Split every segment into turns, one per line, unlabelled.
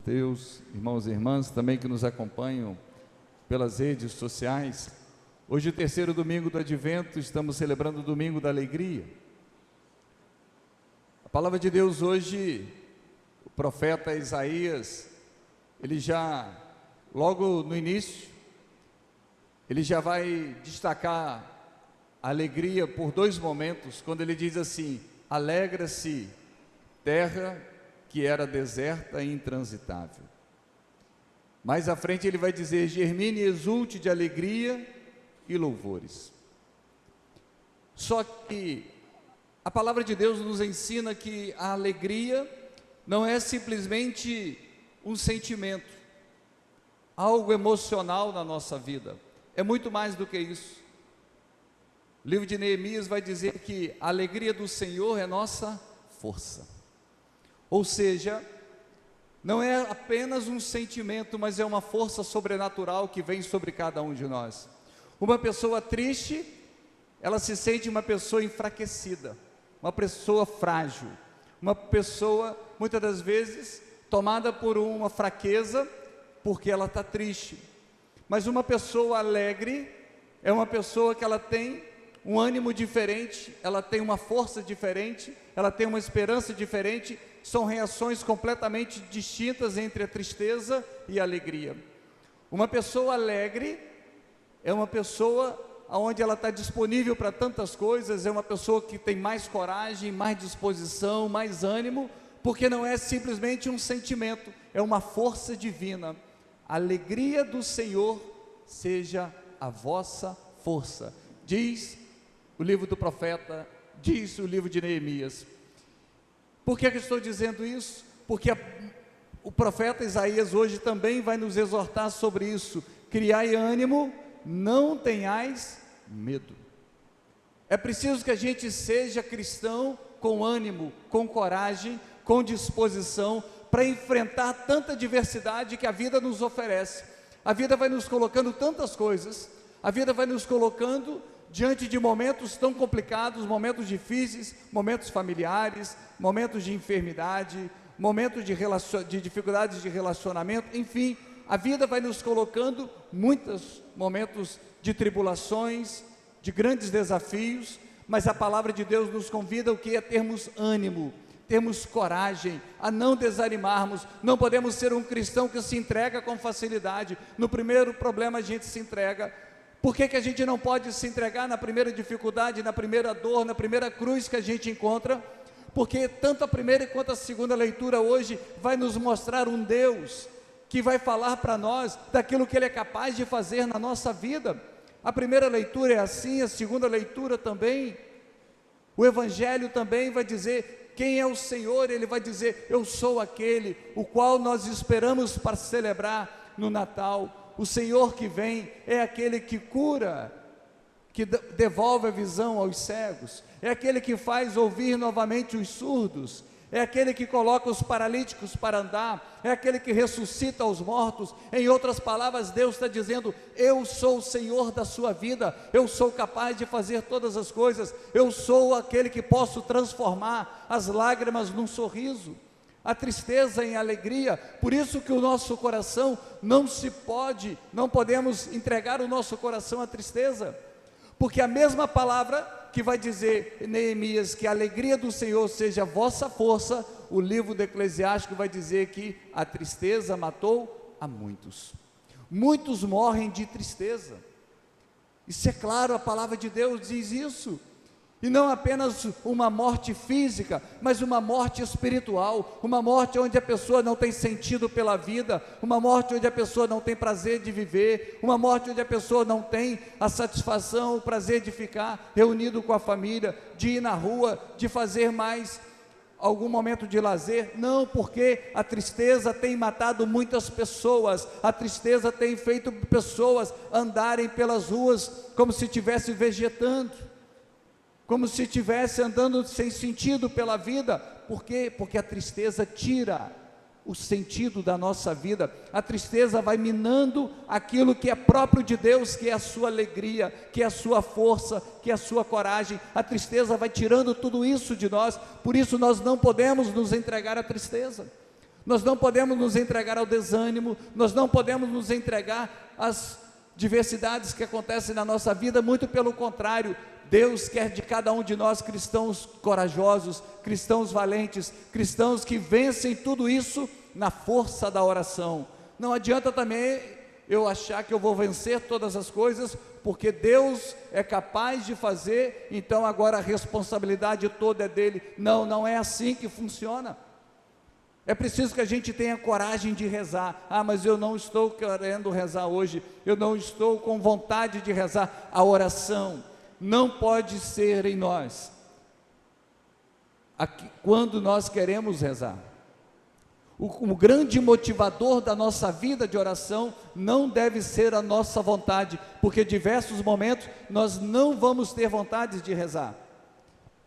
Teus irmãos e irmãs também que nos acompanham pelas redes sociais. Hoje, o terceiro domingo do Advento, estamos celebrando o Domingo da Alegria. A palavra de Deus hoje, o profeta Isaías, ele já, logo no início, ele já vai destacar a alegria por dois momentos, quando ele diz assim: alegra-se, terra que era deserta e intransitável. Mais à frente ele vai dizer: germine e exulte de alegria e louvores. Só que a palavra de Deus nos ensina que a alegria não é simplesmente um sentimento, algo emocional na nossa vida, é muito mais do que isso. O livro de Neemias vai dizer que a alegria do Senhor é nossa força. Ou seja, não é apenas um sentimento, mas é uma força sobrenatural que vem sobre cada um de nós. Uma pessoa triste, ela se sente uma pessoa enfraquecida, uma pessoa frágil, uma pessoa, muitas das vezes, tomada por uma fraqueza, porque ela está triste. Mas uma pessoa alegre é uma pessoa que ela tem um ânimo diferente, ela tem uma força diferente, ela tem uma esperança diferente. São reações completamente distintas entre a tristeza e a alegria. Uma pessoa alegre é uma pessoa onde ela está disponível para tantas coisas, é uma pessoa que tem mais coragem, mais disposição, mais ânimo, porque não é simplesmente um sentimento, é uma força divina. A alegria do Senhor seja a vossa força, diz o livro do profeta, diz o livro de Neemias. Por que eu estou dizendo isso? Porque o profeta Isaías hoje também vai nos exortar sobre isso: criai ânimo, não tenhais medo. É preciso que a gente seja cristão com ânimo, com coragem, com disposição, para enfrentar tanta diversidade que a vida nos oferece. A vida vai nos colocando tantas coisas, a vida vai nos colocando diante de momentos tão complicados, momentos difíceis, momentos familiares, momentos de enfermidade, momentos de dificuldades de relacionamento, enfim, a vida vai nos colocando muitos momentos de tribulações, de grandes desafios, mas a palavra de Deus nos convida o que é termos ânimo, termos coragem, a não desanimarmos. Não podemos ser um cristão que se entrega com facilidade. No primeiro problema a gente se entrega. Por que a gente não pode se entregar na primeira dificuldade, na primeira dor, na primeira cruz que a gente encontra? Porque tanto a primeira quanto a segunda leitura hoje vai nos mostrar um Deus que vai falar para nós daquilo que Ele é capaz de fazer na nossa vida. A primeira leitura é assim, a segunda leitura também. O Evangelho também vai dizer quem é o Senhor. Ele vai dizer: eu sou aquele o qual nós esperamos para celebrar no Natal. O Senhor que vem é aquele que cura, que devolve a visão aos cegos, é aquele que faz ouvir novamente os surdos, é aquele que coloca os paralíticos para andar, é aquele que ressuscita os mortos. Em outras palavras, Deus está dizendo: eu sou o Senhor da sua vida, eu sou capaz de fazer todas as coisas, eu sou aquele que posso transformar as lágrimas num sorriso, a tristeza em alegria. Por isso que o nosso coração não podemos entregar o nosso coração à tristeza, porque a mesma palavra que vai dizer em Neemias que a alegria do Senhor seja a vossa força, o livro do Eclesiástico vai dizer que a tristeza matou a muitos. Muitos morrem de tristeza. Isso é claro, a palavra de Deus diz isso. E não apenas uma morte física, mas uma morte espiritual, uma morte onde a pessoa não tem sentido pela vida, uma morte onde a pessoa não tem prazer de viver, uma morte onde a pessoa não tem a satisfação, o prazer de ficar reunido com a família, de ir na rua, de fazer mais algum momento de lazer. Não, porque a tristeza tem matado muitas pessoas, a tristeza tem feito pessoas andarem pelas ruas como se estivesse vegetando, como se estivesse andando sem sentido pela vida. Por quê? Porque a tristeza tira o sentido da nossa vida. A tristeza vai minando aquilo que é próprio de Deus, que é a sua alegria, que é a sua força, que é a sua coragem. A tristeza vai tirando tudo isso de nós. Por isso nós não podemos nos entregar à tristeza. Nós não podemos nos entregar ao desânimo, nós não podemos nos entregar às diversidades que acontecem na nossa vida, muito pelo contrário, Deus quer de cada um de nós cristãos corajosos, cristãos valentes, cristãos que vencem tudo isso na força da oração. Não adianta também eu achar que eu vou vencer todas as coisas, porque Deus é capaz de fazer, então agora a responsabilidade toda é dele. Não, não é assim que funciona. É preciso que a gente tenha coragem de rezar. Mas eu não estou querendo rezar hoje, eu não estou com vontade de rezar. A oração não pode ser em nós quando nós queremos rezar. O grande motivador da nossa vida de oração não deve ser a nossa vontade, porque diversos momentos nós não vamos ter vontade de rezar,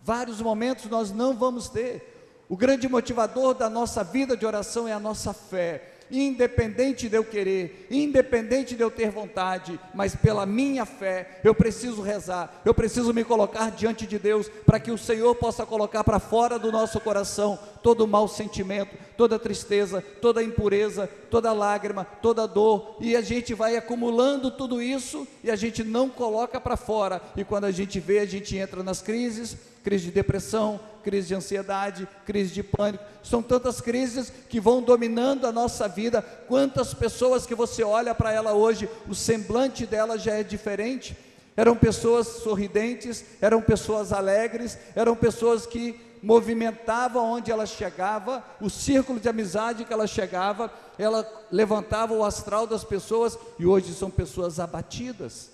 vários momentos nós não vamos ter. O grande motivador da nossa vida de oração é a nossa fé, independente de eu querer, independente de eu ter vontade, mas pela minha fé, eu preciso rezar, eu preciso me colocar diante de Deus, para que o Senhor possa colocar para fora do nosso coração, todo o mau sentimento, toda tristeza, toda impureza, toda lágrima, toda dor, e a gente vai acumulando tudo isso, e a gente não coloca para fora, e quando a gente vê, a gente entra nas crises, crise de depressão, crise de ansiedade, crise de pânico, são tantas crises que vão dominando a nossa vida. Quantas pessoas que você olha para ela hoje, o semblante dela já é diferente, eram pessoas sorridentes, eram pessoas alegres, eram pessoas que movimentavam onde ela chegava, o círculo de amizade que ela chegava, ela levantava o astral das pessoas, e hoje são pessoas abatidas,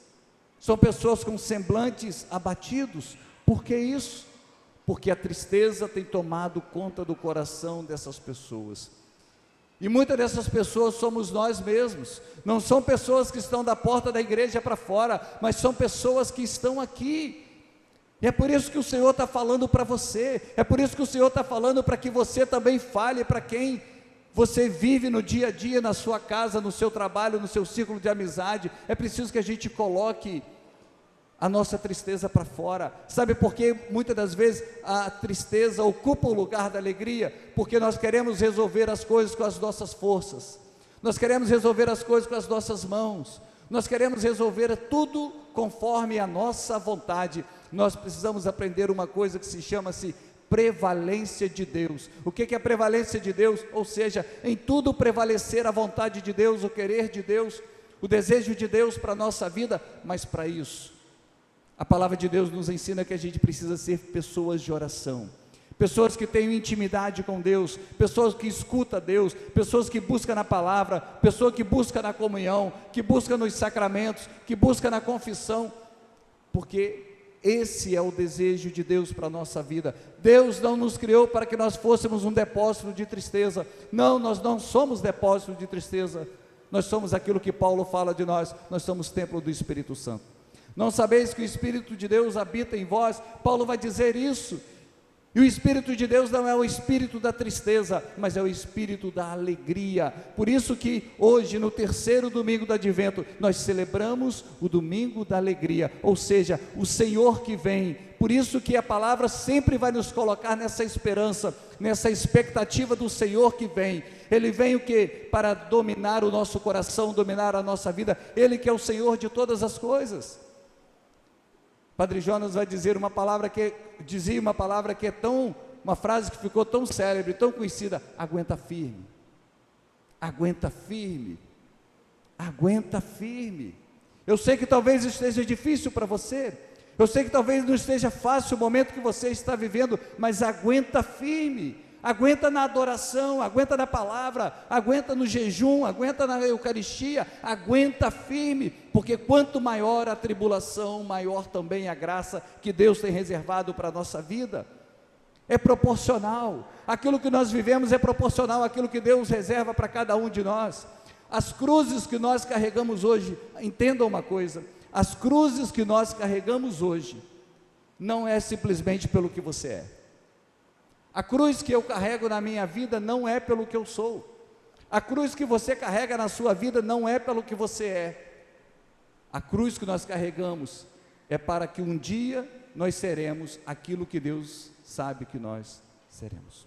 são pessoas com semblantes abatidos. Por que isso? Porque a tristeza tem tomado conta do coração dessas pessoas, e muitas dessas pessoas somos nós mesmos. Não são pessoas que estão da porta da igreja para fora, mas são pessoas que estão aqui, e é por isso que o Senhor está falando para você, é por isso que o Senhor está falando para que você também fale para quem você vive no dia a dia, na sua casa, no seu trabalho, no seu círculo de amizade. É preciso que a gente coloque a nossa tristeza para fora. Sabe por que muitas das vezes a tristeza ocupa o lugar da alegria? Porque nós queremos resolver as coisas com as nossas forças, nós queremos resolver as coisas com as nossas mãos, nós queremos resolver tudo conforme a nossa vontade. Nós precisamos aprender uma coisa que se chama-se prevalência de Deus. O que é prevalência de Deus? Ou seja, em tudo prevalecer a vontade de Deus, o querer de Deus, o desejo de Deus para a nossa vida. Mas para isso, a palavra de Deus nos ensina que a gente precisa ser pessoas de oração, pessoas que tenham intimidade com Deus, pessoas que escutam Deus, pessoas que buscam na palavra, pessoas que buscam na comunhão, que buscam nos sacramentos, que buscam na confissão, porque esse é o desejo de Deus para a nossa vida. Deus não nos criou para que nós fôssemos um depósito de tristeza. Não, nós não somos depósito de tristeza, nós somos aquilo que Paulo fala de nós somos templo do Espírito Santo. Não sabeis que o Espírito de Deus habita em vós? Paulo vai dizer isso. E o Espírito de Deus não é o espírito da tristeza, mas é o espírito da alegria. Por isso que hoje, no terceiro domingo do Advento, nós celebramos o domingo da alegria, ou seja, o Senhor que vem. Por isso que a palavra sempre vai nos colocar nessa esperança, nessa expectativa do Senhor que vem. Ele vem o quê? Para dominar o nosso coração, dominar a nossa vida. Ele que é o Senhor de todas as coisas. Padre Jonas vai dizer uma palavra que é tão, uma frase que ficou tão célebre, tão conhecida: aguenta firme, aguenta firme, aguenta firme. Eu sei que talvez esteja difícil para você, eu sei que talvez não esteja fácil o momento que você está vivendo, mas aguenta firme, aguenta na adoração, aguenta na palavra, aguenta no jejum, aguenta na Eucaristia, aguenta firme, porque quanto maior a tribulação, maior também a graça que Deus tem reservado para a nossa vida. É proporcional, aquilo que nós vivemos é proporcional àquilo que Deus reserva para cada um de nós. As cruzes que nós carregamos hoje, entendam uma coisa, as cruzes que nós carregamos hoje, não é simplesmente pelo que você é. A cruz que eu carrego na minha vida não é pelo que eu sou. A cruz que você carrega na sua vida não é pelo que você é. A cruz que nós carregamos é para que um dia nós seremos aquilo que Deus sabe que nós seremos.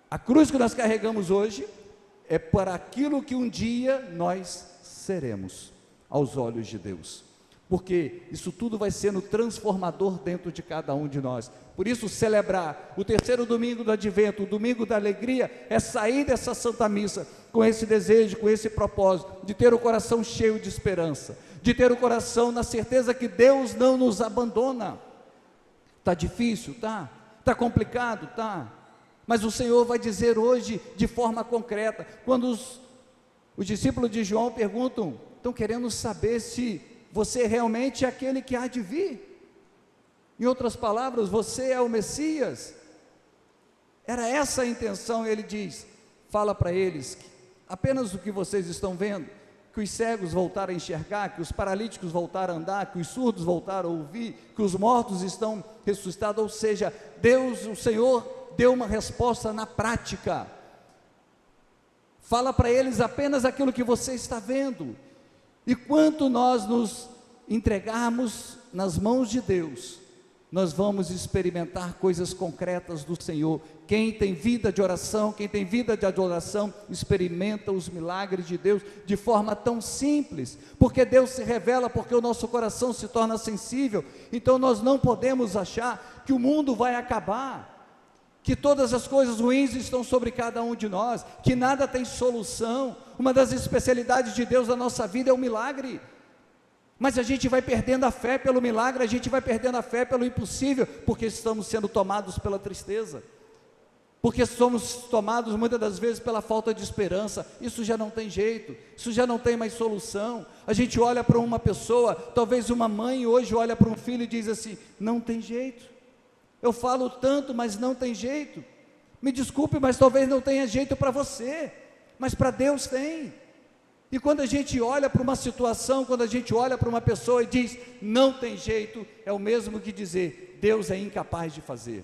A cruz que nós carregamos hoje é para aquilo que um dia nós seremos aos olhos de Deus, porque isso tudo vai sendo transformador dentro de cada um de nós. Por isso, celebrar o terceiro domingo do Advento, o domingo da alegria, é sair dessa Santa Missa com esse desejo, com esse propósito, de ter o coração cheio de esperança, de ter o coração na certeza que Deus não nos abandona. Está difícil? Está complicado? Está. Mas o Senhor vai dizer hoje de forma concreta, quando os discípulos de João perguntam, estão querendo saber se você realmente é aquele que há de vir. Em outras palavras, você é o Messias. Era essa a intenção. Ele diz, fala para eles, que apenas o que vocês estão vendo, que os cegos voltaram a enxergar, que os paralíticos voltaram a andar, que os surdos voltaram a ouvir, que os mortos estão ressuscitados, ou seja, Deus, o Senhor, deu uma resposta na prática. Fala para eles apenas aquilo que você está vendo, e quanto nós nos entregarmos nas mãos de Deus, nós vamos experimentar coisas concretas do Senhor. Quem tem vida de oração, quem tem vida de adoração, experimenta os milagres de Deus de forma tão simples, porque Deus se revela, porque o nosso coração se torna sensível. Então nós não podemos achar que o mundo vai acabar, que todas as coisas ruins estão sobre cada um de nós, que nada tem solução. Uma das especialidades de Deus na nossa vida é o milagre, mas a gente vai perdendo a fé pelo milagre, a gente vai perdendo a fé pelo impossível, porque estamos sendo tomados pela tristeza, porque somos tomados muitas das vezes pela falta de esperança. Isso já não tem jeito, isso já não tem mais solução. A gente olha para uma pessoa, talvez uma mãe hoje olha para um filho e diz assim, não tem jeito, eu falo tanto, mas não tem jeito, me desculpe, mas talvez não tenha jeito para você, mas para Deus tem. E quando a gente olha para uma situação, quando a gente olha para uma pessoa e diz, não tem jeito, é o mesmo que dizer, Deus é incapaz de fazer.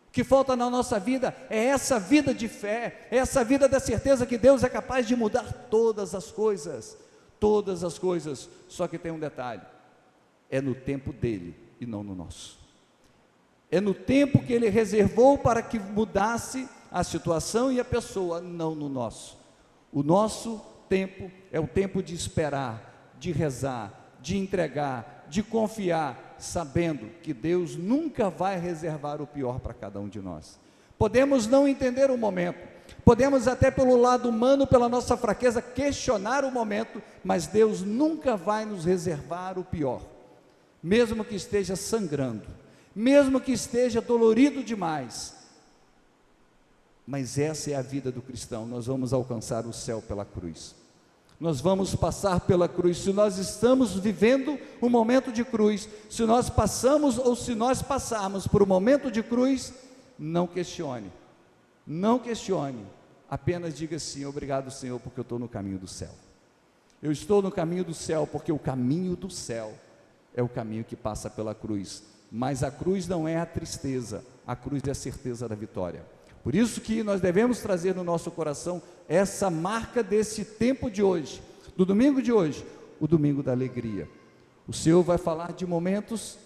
O que falta na nossa vida é essa vida de fé, é essa vida da certeza que Deus é capaz de mudar todas as coisas, só que tem um detalhe, é no tempo dele e não no nosso. É no tempo que ele reservou para que mudasse a situação e a pessoa, não no nosso. O nosso tempo é o tempo de esperar, de rezar, de entregar, de confiar, sabendo que Deus nunca vai reservar o pior para cada um de nós. Podemos não entender o momento, podemos até pelo lado humano, pela nossa fraqueza, questionar o momento, mas Deus nunca vai nos reservar o pior, mesmo que esteja sangrando, mesmo que esteja dolorido demais. Mas essa é a vida do cristão. Nós vamos alcançar o céu pela cruz, nós vamos passar pela cruz. Se nós estamos vivendo um momento de cruz, se nós passamos ou se nós passarmos por um momento de cruz, não questione, apenas diga assim, obrigado Senhor, porque eu estou no caminho do céu. Eu estou no caminho do céu, porque o caminho do céu é o caminho que passa pela cruz. Mas a cruz não é a tristeza, a cruz é a certeza da vitória. Por isso que nós devemos trazer no nosso coração essa marca desse tempo de hoje, do domingo de hoje, o domingo da alegria. O Senhor vai falar de momentos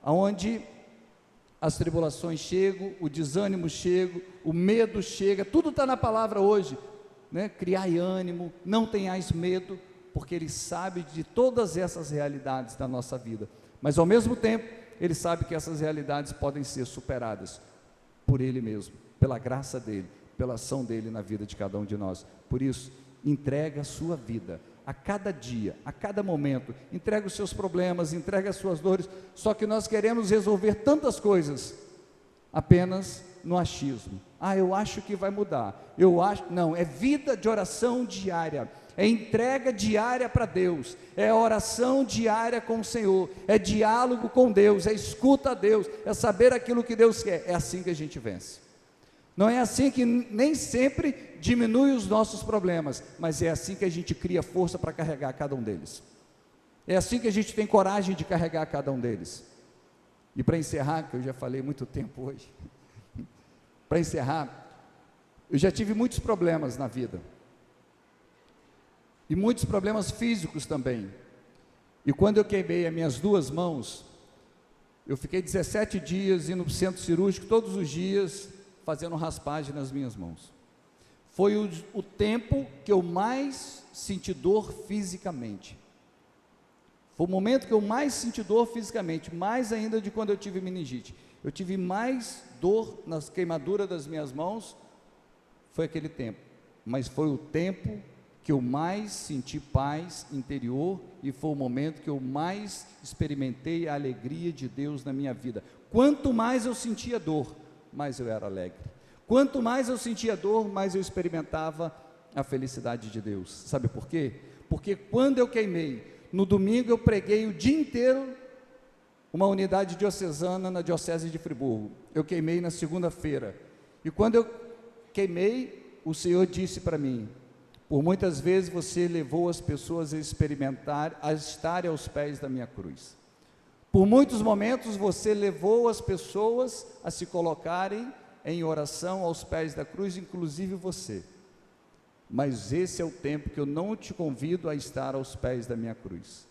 onde as tribulações chegam, o desânimo chega, o medo chega, tudo está na palavra hoje, né? Criai ânimo, não tenhais medo, porque Ele sabe de todas essas realidades da nossa vida, mas ao mesmo tempo, Ele sabe que essas realidades podem ser superadas por Ele mesmo, pela graça dEle, pela ação dEle na vida de cada um de nós. Por isso, entrega a sua vida, a cada dia, a cada momento, entrega os seus problemas, entrega as suas dores. Só que nós queremos resolver tantas coisas, apenas no achismo. Eu acho que vai mudar, não, é vida de oração diária, é entrega diária para Deus, é oração diária com o Senhor, é diálogo com Deus, é escuta a Deus, é saber aquilo que Deus quer. É assim que a gente vence. Não é assim que nem sempre diminui os nossos problemas, mas é assim que a gente cria força para carregar cada um deles. É assim que a gente tem coragem de carregar cada um deles. E para encerrar, que eu já falei muito tempo hoje, para encerrar, eu já tive muitos problemas na vida, e muitos problemas físicos também. E quando eu queimei as minhas duas mãos, eu fiquei 17 dias indo para o centro cirúrgico todos os dias, fazendo raspagem nas minhas mãos. Foi o tempo que eu mais senti dor fisicamente. Foi o momento que eu mais senti dor fisicamente, mais ainda de quando eu tive meningite. Eu tive mais dor nas queimaduras das minhas mãos, foi aquele tempo. Mas foi o tempo que eu mais senti paz interior e foi o momento que eu mais experimentei a alegria de Deus na minha vida. Quanto mais eu sentia dor, mais eu era alegre. Quanto mais eu sentia dor, mais eu experimentava a felicidade de Deus. Sabe por quê? Porque quando eu queimei, no domingo eu preguei o dia inteiro uma unidade diocesana na Diocese de Friburgo. Eu queimei na segunda-feira. E quando eu queimei, o Senhor disse para mim: por muitas vezes você levou as pessoas a experimentar, a estarem aos pés da minha cruz. Por muitos momentos você levou as pessoas a se colocarem em oração aos pés da cruz, inclusive você. Mas esse é o tempo que eu não te convido a estar aos pés da minha cruz.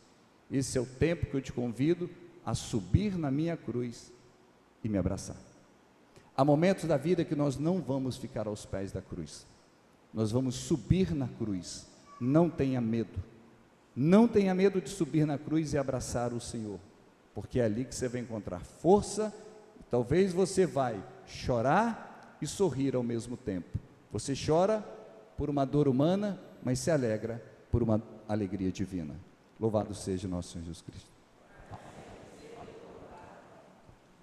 Esse é o tempo que eu te convido a subir na minha cruz e me abraçar. Há momentos da vida que nós não vamos ficar aos pés da cruz. Nós vamos subir na cruz. Não tenha medo. Não tenha medo de subir na cruz e abraçar o Senhor, porque é ali que você vai encontrar força. Talvez você vai chorar e sorrir ao mesmo tempo. Você chora por uma dor humana, mas se alegra por uma alegria divina. Louvado seja nosso Senhor Jesus Cristo.